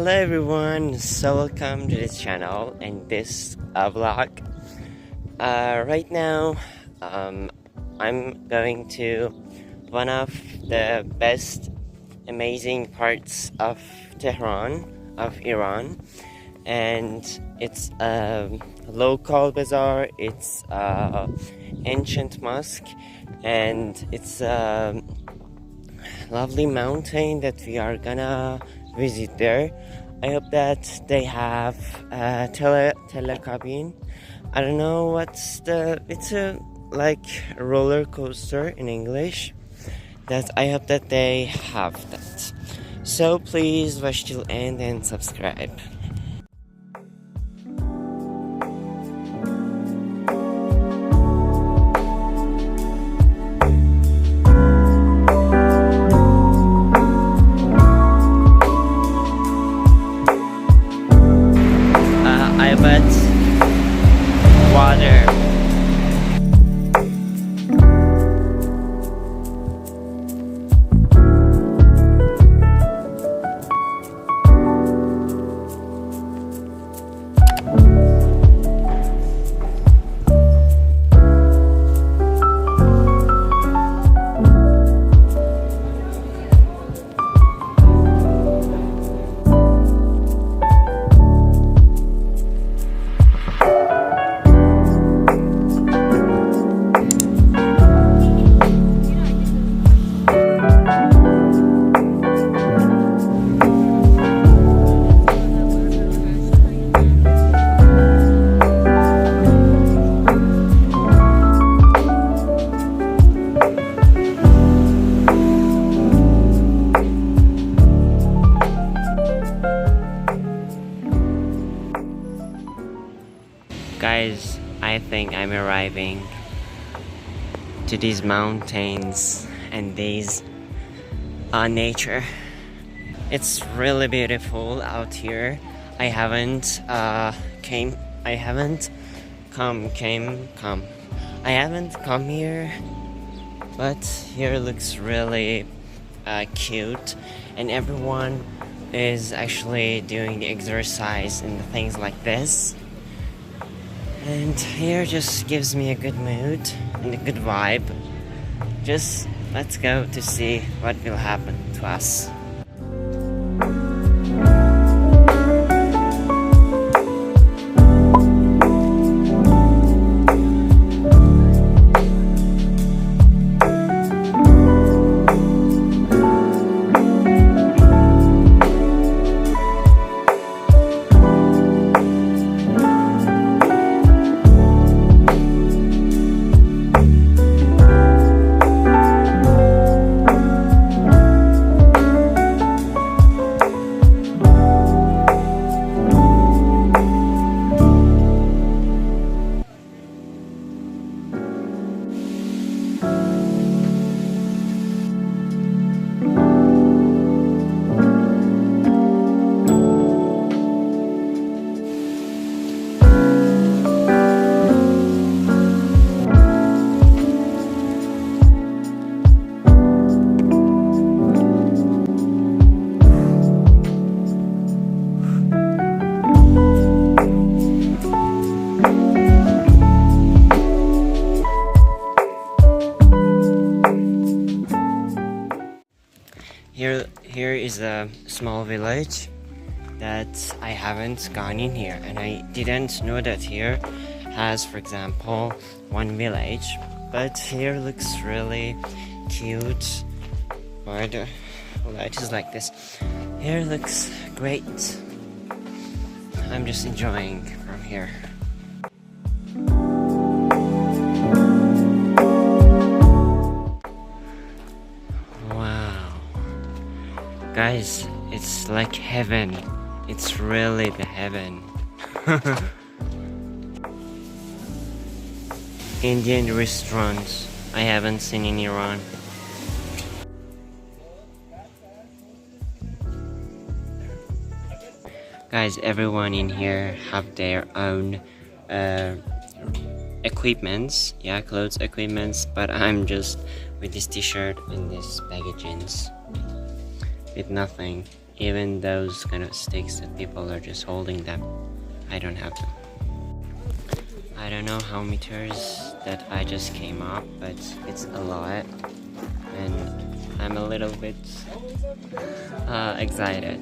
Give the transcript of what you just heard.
Hello everyone, so welcome to this channel and this vlog. Right now, I'm going to one of the best amazing parts of Tehran, of Iran, and it's a local bazaar, it's a ancient mosque, and it's a lovely mountain that we are gonna visit there. I hope that they have a telecabin. I don't know it's a like a roller coaster in English. That I hope that they have that. So please watch till end and subscribe. I bet water. Guys, I think I'm arriving to these mountains and these nature. It's really beautiful out here. I haven't come here, but here looks really cute, and everyone is actually doing the exercise and things like this. And here just gives me a good mood and a good vibe. Just let's go to see what will happen to us. Here is a small village that I haven't gone in here, and I didn't know that here has, for example, one village, but here looks really cute. Why the light is like this? Here looks great. I'm just enjoying from here. Guys, it's like heaven. It's really the heaven. Indian restaurants I haven't seen in Iran. Guys, everyone in here have their own equipments, yeah, clothes equipments, but I'm just with this t-shirt and this baggy jeans with nothing. Even those kind of sticks that people are just holding them, I don't have them. I don't know how meters that I just came up, but it's a lot, and I'm a little bit excited